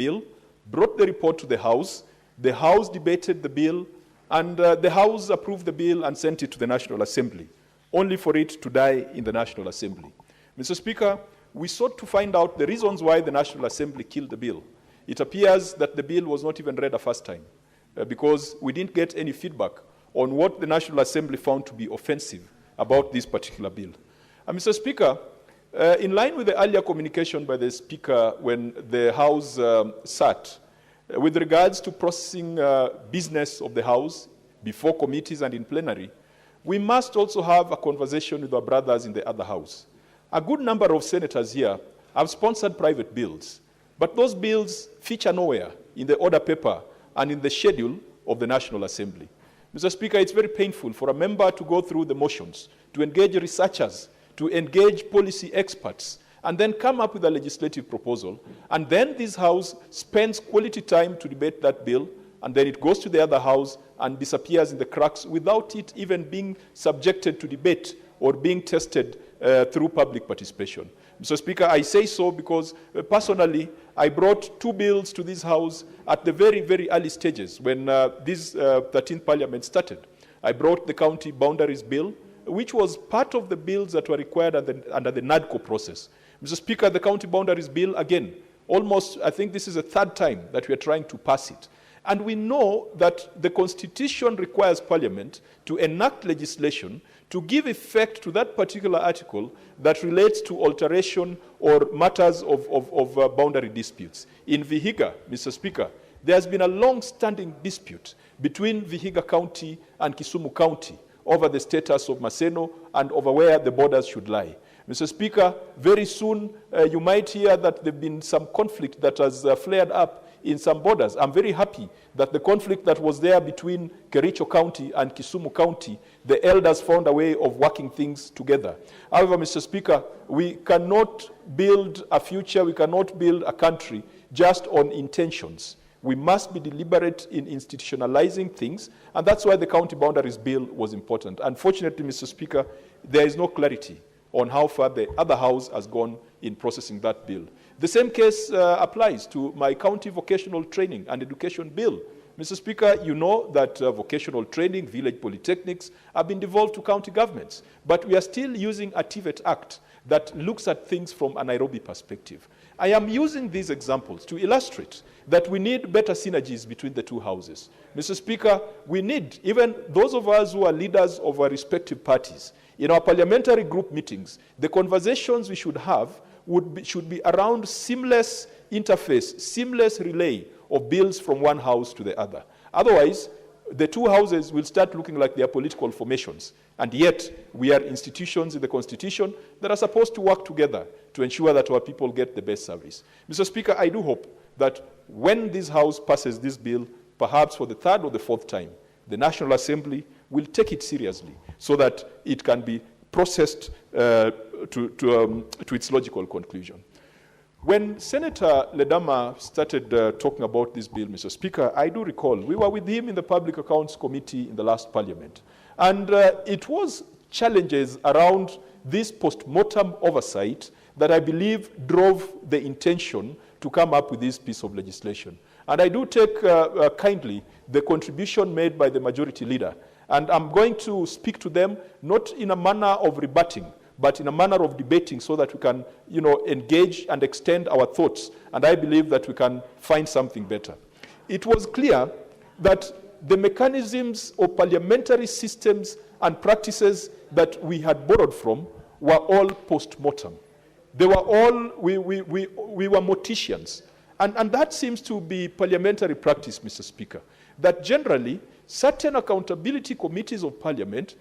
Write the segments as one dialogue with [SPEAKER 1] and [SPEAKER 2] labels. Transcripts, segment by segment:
[SPEAKER 1] bill, brought the report to the House debated the bill, and the House approved the bill and sent it to the National Assembly, only for it to die in the National Assembly. Mr. Speaker, we sought to find out the reasons why the National Assembly killed the bill. It appears that the bill was not even read a first time, because we didn't get any feedback on what the National Assembly found to be offensive about this particular bill. Mr. Speaker, in line with the earlier communication by the Speaker when the House sat, with regards to processing business of the House before committees and in plenary, we must also have a conversation with our brothers in the other House. A good number of senators here have sponsored private bills, but those bills feature nowhere in the order paper and in the schedule of the National Assembly. Mr. Speaker, it's very painful for a member to go through the motions, to engage researchers, to engage policy experts, and then come up with a legislative proposal, and then this House spends quality time to debate that bill, and then it goes to the other House and disappears in the cracks without it even being subjected to debate or being tested through public participation. Mr. Speaker, I say so because personally, I brought 2 bills to this House at the very, very early stages when this 13th Parliament started. I brought the County Boundaries Bill, which was part of the bills that were required under the NADCO process. Mr. Speaker, the County Boundaries Bill, again, almost, I think this is the 3rd time that we are trying to pass it. And we know that the Constitution requires Parliament to enact legislation to give effect to that particular article that relates to alteration or matters of boundary disputes. In Vihiga, Mr. Speaker, there has been a long-standing dispute between Vihiga County and Kisumu County over the status of Maseno and over where the borders should lie. Mr. Speaker, very soon you might hear that there have been some conflict that has flared up in some borders. I'm very happy that the conflict that was there between Kericho County and Kisumu County, the elders found a way of working things together. However, Mr. Speaker, we cannot build a future, we cannot build a country just on intentions. We must be deliberate in institutionalizing things, and that's why the County Boundaries Bill was important. Unfortunately, Mr. Speaker, there is no clarity on how far the other House has gone in processing that bill. The same case applies to my County Vocational Training and Education Bill. Mr. Speaker, you know that vocational training, village polytechnics have been devolved to county governments, but we are still using a TVET Act that looks at things from a Nairobi perspective. I am using these examples to illustrate that we need better synergies between the 2 houses. Mr. Speaker, we need, even those of us who are leaders of our respective parties, in our parliamentary group meetings, the conversations we should have should be around seamless interface, seamless relay of bills from one House to the other. Otherwise, the 2 houses will start looking like they are political formations. And yet, we are institutions in the Constitution that are supposed to work together to ensure that our people get the best service. Mr. Speaker, I do hope that when this House passes this bill, perhaps for the 3rd or the 4th time, the National Assembly will take it seriously so that it can be processed to its logical conclusion. When Senator Ledama started talking about this bill, Mr. Speaker, I do recall we were with him in the Public Accounts Committee in the last Parliament. And it was challenges around this post-mortem oversight that I believe drove the intention to come up with this piece of legislation. And I do take kindly the contribution made by the majority leader. And I'm going to speak to them not in a manner of rebutting, but in a manner of debating so that we can, engage and extend our thoughts. And I believe that we can find something better. It was clear that the mechanisms of parliamentary systems and practices that we had borrowed from were all post-mortem. They were all, we were morticians. And that seems to be parliamentary practice, Mr. Speaker, that generally certain accountability committees of Parliament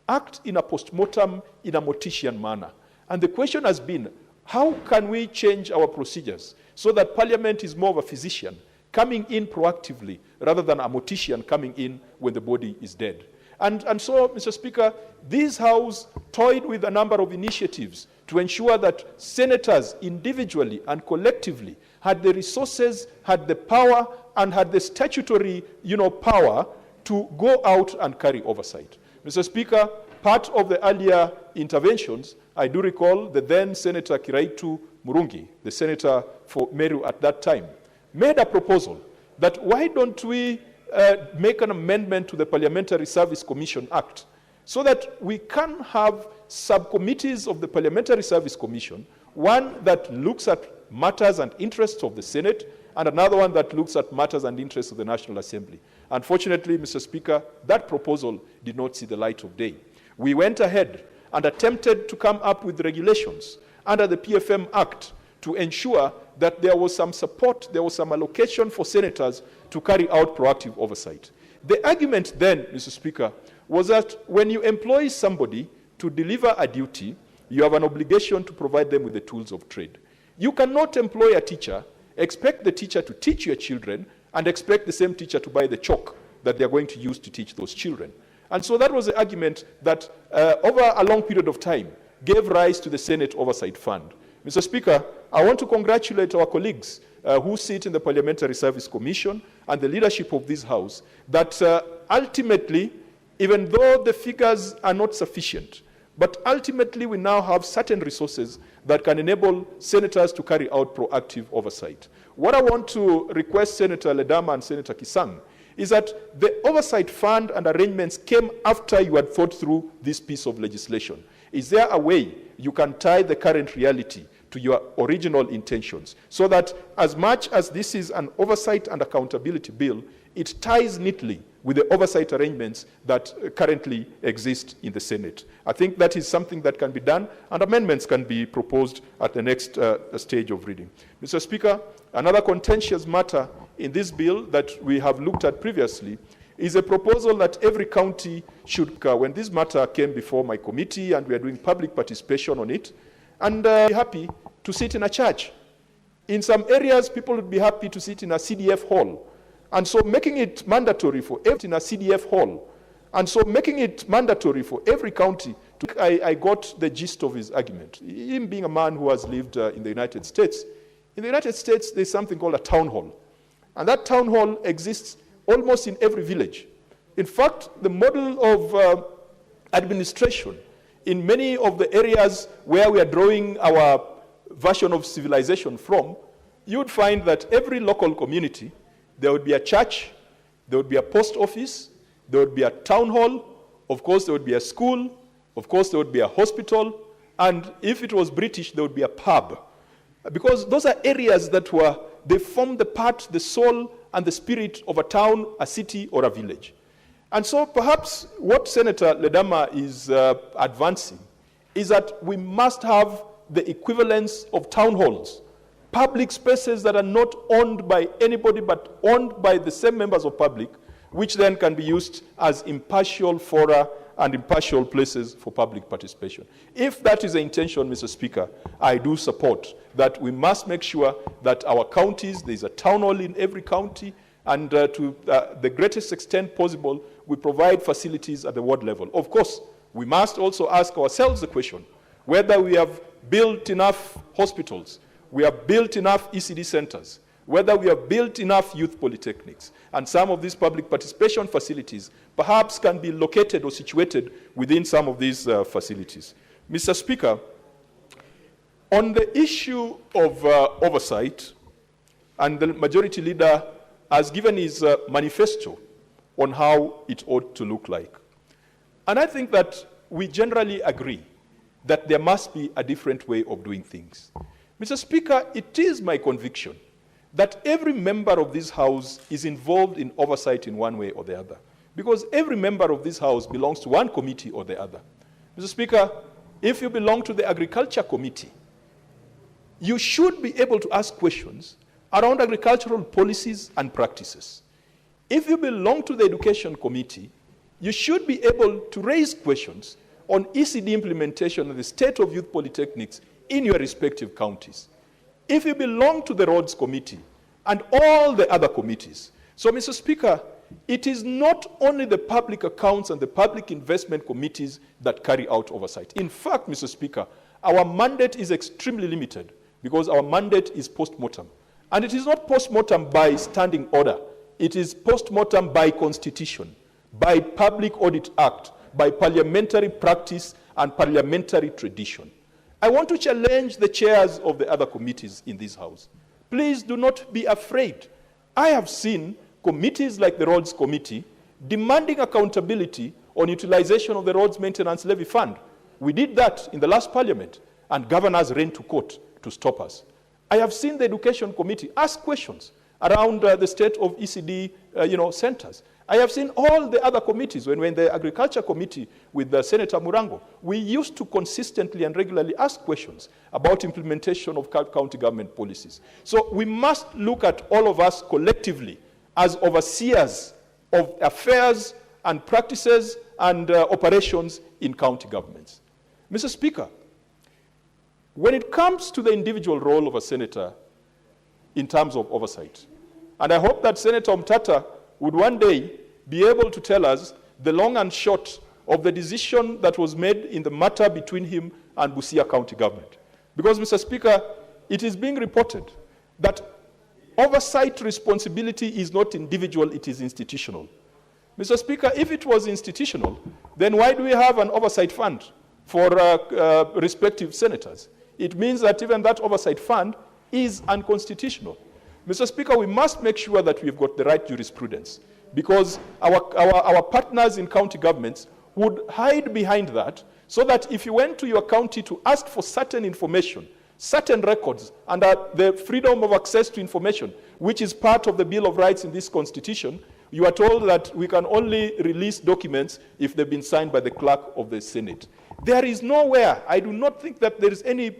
[SPEAKER 1] act in a post-mortem, in a mortician manner. And the question has been, how can we change our procedures so that Parliament is more of a physician coming in proactively rather than a mortician coming in when the body is dead? And so, Mr. Speaker, this House toyed with a number of initiatives to ensure that senators individually and collectively had the resources, had the power, and had the statutory, power to go out and carry oversight. Mr. Speaker, part of the earlier interventions, I do recall the then Senator Kiraitu Murungi, the senator for Meru at that time, made a proposal that why don't we make an amendment to the Parliamentary Service Commission Act so that we can have subcommittees of the Parliamentary Service Commission, one that looks at matters and interests of the Senate, and another one that looks at matters and interests of the National Assembly. Unfortunately, Mr. Speaker, that proposal did not see the light of day. We went ahead and attempted to come up with regulations under the PFM Act to ensure that there was some support, there was some allocation for senators to carry out proactive oversight. The argument then, Mr. Speaker, was that when you employ somebody to deliver a duty, you have an obligation to provide them with the tools of trade. You cannot employ a teacher, expect the teacher to teach your children, and expect the same teacher to buy the chalk that they're going to use to teach those children. And so that was the argument that over a long period of time gave rise to the Senate Oversight Fund. Mr. Speaker, I want to congratulate our colleagues who sit in the Parliamentary Service Commission and the leadership of this House that ultimately, even though the figures are not sufficient, but ultimately we now have certain resources that can enable senators to carry out proactive oversight. What I want to request Senator Ledama and Senator Kisang is that the oversight fund and arrangements came after you had thought through this piece of legislation. Is there a way you can tie the current reality to your original intentions so that as much as this is an oversight and accountability bill, it ties neatly with the oversight arrangements that currently exist in the Senate? I think that is something that can be done, and amendments can be proposed at the next stage of reading. Mr. Speaker, another contentious matter in this bill that we have looked at previously is a proposal that every county should, when this matter came before my committee and we are doing public participation on it, and be happy to sit in a church. In some areas, people would be happy to sit in a CDF hall. And so making it mandatory for every in a CDF hall, and so making it mandatory for every county, I got the gist of his argument. Him being a man who has lived in the United States. In the United States, there's something called a town hall. And that town hall exists almost in every village. In fact, the model of administration in many of the areas where we are drawing our version of civilization from, you would find that every local community, there would be a church, there would be a post office, there would be a town hall, of course there would be a school, of course there would be a hospital, and if it was British, there would be a pub. Because those are areas that they form the soul and the spirit of a town, a city, or a village. And so perhaps what Senator Ledama is advancing is that we must have the equivalence of town halls, public spaces that are not owned by anybody but owned by the same members of public, which then can be used as impartial fora and impartial places for public participation. If that is the intention, Mr. Speaker, I do support that we must make sure that our counties, there's a town hall in every county, and to the greatest extent possible, we provide facilities at the ward level. Of course, we must also ask ourselves the question whether we have built enough hospitals, we have built enough ECD centers, whether we have built enough youth polytechnics, and some of these public participation facilities perhaps can be located or situated within some of these facilities. Mr. Speaker, on the issue of oversight, and the majority leader has given his manifesto on how it ought to look like. And I think that we generally agree that there must be a different way of doing things. Mr. Speaker, it is my conviction that every member of this House is involved in oversight in one way or the other, because every member of this House belongs to one committee or the other. Mr. Speaker, if you belong to the Agriculture Committee, you should be able to ask questions around agricultural policies and practices. If you belong to the Education Committee, you should be able to raise questions on ECD implementation and the state of youth polytechnics in your respective counties. If you belong to the Roads Committee and all the other committees. So, Mr. Speaker, it is not only the public accounts and the public investment committees that carry out oversight. In fact, Mr. Speaker, our mandate is extremely limited because our mandate is post-mortem. And it is not post-mortem by standing order. It is post-mortem by constitution, by Public Audit Act, by parliamentary practice and parliamentary tradition. I want to challenge the chairs of the other committees in this House Please do not be afraid. I have seen committees like the Roads Committee demanding accountability on utilization of the Roads Maintenance Levy Fund. We did that in the last parliament, and governors ran to court to stop us. I have seen the Education Committee ask questions around the state of ECD centers. I have seen all the other committees. When the Agriculture Committee with Senator Murango, we used to consistently and regularly ask questions about implementation of county government policies. So we must look at all of us collectively as overseers of affairs and practices and operations in county governments. Mr. Speaker, when it comes to the individual role of a senator in terms of oversight, and I hope that Senator Omtata would one day be able to tell us the long and short of the decision that was made in the matter between him and Busia County government. Because, Mr. Speaker, it is being reported that oversight responsibility is not individual, it is institutional. Mr. Speaker, if it was institutional, then why do we have an oversight fund for respective senators? It means that even that oversight fund is unconstitutional. Mr. Speaker, we must make sure that we've got the right jurisprudence, because our partners in county governments would hide behind that, so that if you went to your county to ask for certain information, certain records, under the freedom of access to information, which is part of the Bill of Rights in this Constitution, you are told that we can only release documents if they've been signed by the clerk of the Senate. There is nowhere, I do not think that there is any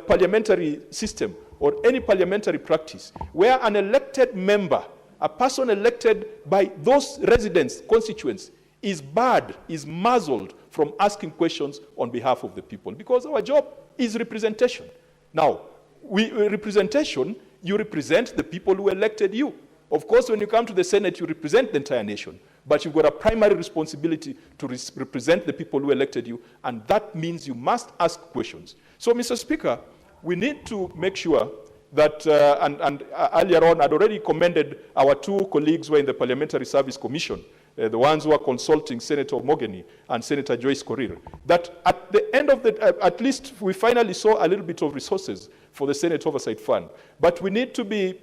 [SPEAKER 1] parliamentary system or any parliamentary practice where an elected member, a person elected by those residents, constituents, is barred, is muzzled from asking questions on behalf of the people, because our job is representation. Now, representation, you represent the people who elected you. Of course, when you come to the Senate, you represent the entire nation, but you've got a primary responsibility to represent the people who elected you, and that means you must ask questions. So, Mr. Speaker, we need to make sure that, and earlier on, I'd already commended our two colleagues who were in the Parliamentary Service Commission, the ones who are consulting Senator Mogeni and Senator Joyce Korir, that at the end of at least we finally saw a little bit of resources for the Senate Oversight Fund. But we need to be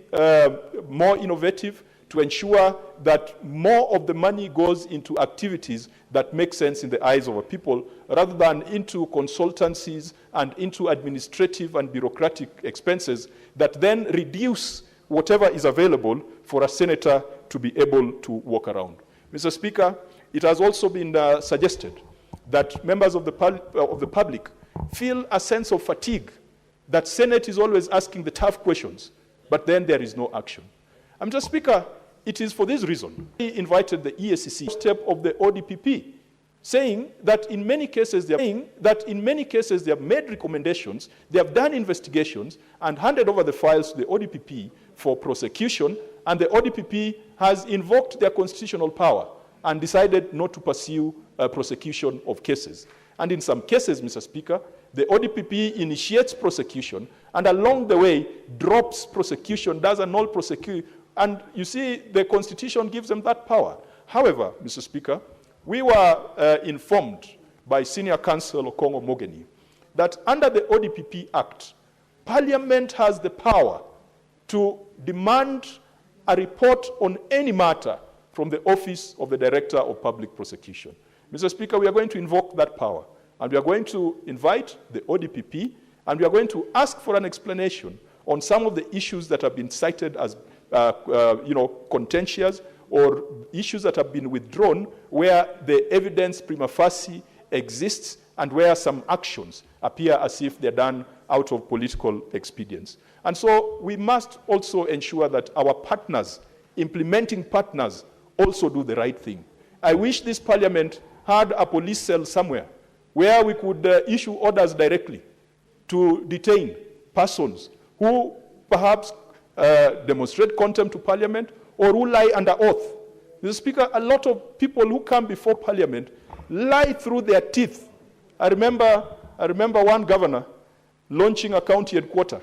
[SPEAKER 1] more innovative to ensure that more of the money goes into activities that make sense in the eyes of our people, rather than into consultancies and into administrative and bureaucratic expenses that then reduce whatever is available for a senator to be able to walk around. Mr. Speaker, it has also been suggested that members of the public feel a sense of fatigue, that Senate is always asking the tough questions, but then there is no action. Mr. Speaker, it is for this reason we invited the EACC step of the ODPP, saying that in many cases they have made recommendations, they have done investigations and handed over the files to the ODPP for prosecution, and the ODPP has invoked their constitutional power and decided not to pursue prosecution of cases. And in some cases, Mr. Speaker, the ODPP initiates prosecution and along the way drops prosecution, does a null prosecution, and you see the Constitution gives them that power. However, Mr. Speaker, we were informed by Senior Counsel Okongo Mogeni that under the ODPP Act, Parliament has the power to demand a report on any matter from the Office of the Director of Public Prosecution. Mr. Speaker, we are going to invoke that power, and we are going to invite the ODPP, and we are going to ask for an explanation on some of the issues that have been cited as contentious, or issues that have been withdrawn where the evidence prima facie exists and where some actions appear as if they're done out of political expedience. And so we must also ensure that our partners, implementing partners, also do the right thing. I wish this parliament had a police cell somewhere where we could issue orders directly to detain persons who perhaps demonstrate contempt to parliament or who lie under oath. Mr. Speaker, a lot of people who come before parliament lie through their teeth. I remember one governor launching a county headquarters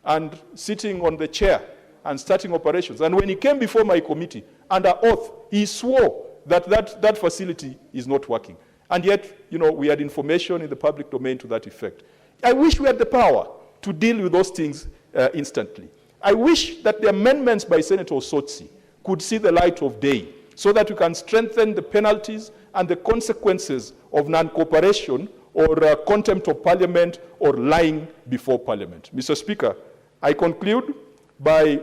[SPEAKER 1] and sitting on the chair and starting operations. And when he came before my committee, under oath, he swore that facility is not working. And yet, we had information in the public domain to that effect. I wish we had the power to deal with those things instantly. I wish that the amendments by Senator Osotsi could see the light of day so that we can strengthen the penalties and the consequences of non-cooperation or contempt of parliament or lying before parliament. Mr. Speaker, I conclude by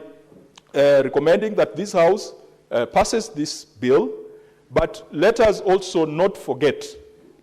[SPEAKER 1] recommending that this House passes this bill, but let us also not forget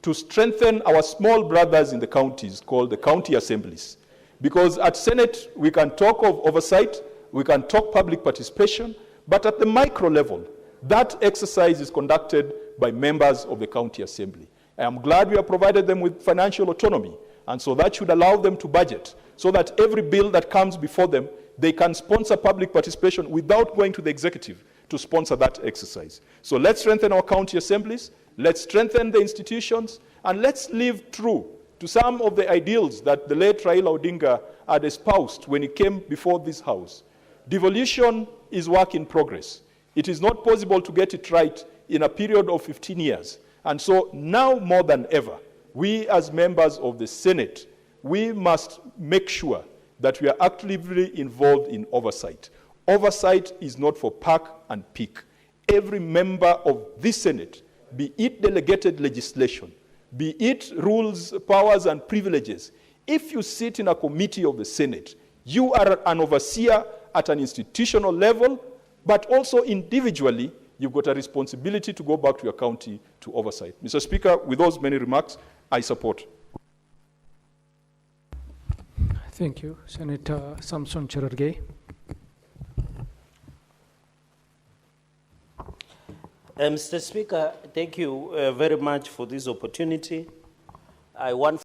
[SPEAKER 1] to strengthen our small brothers in the counties called the county assemblies. Because at Senate, we can talk of oversight, we can talk public participation, but at the micro level, that exercise is conducted by members of the county assembly. I am glad we have provided them with financial autonomy, and so that should allow them to budget, so that every bill that comes before them, they can sponsor public participation without going to the executive to sponsor that exercise. So let's strengthen our county assemblies, let's strengthen the institutions, and let's live true to some of the ideals that the late Raila Odinga had espoused when he came before this House. Devolution is work in progress. It is not possible to get it right in a period of 15 years. And so now more than ever, we as members of the Senate, we must make sure that we are actively involved in oversight. Oversight is not for park and pick. Every member of this Senate, be it delegated legislation, be it rules, powers, and privileges, if you sit in a committee of the Senate, you are an overseer at an institutional level, but also individually, you've got a responsibility to go back to your county to oversight. Mr. Speaker, with those many remarks, I support.
[SPEAKER 2] Thank you. Senator Samson Cherargei.
[SPEAKER 3] Mr. Speaker, thank you very much for this opportunity. I want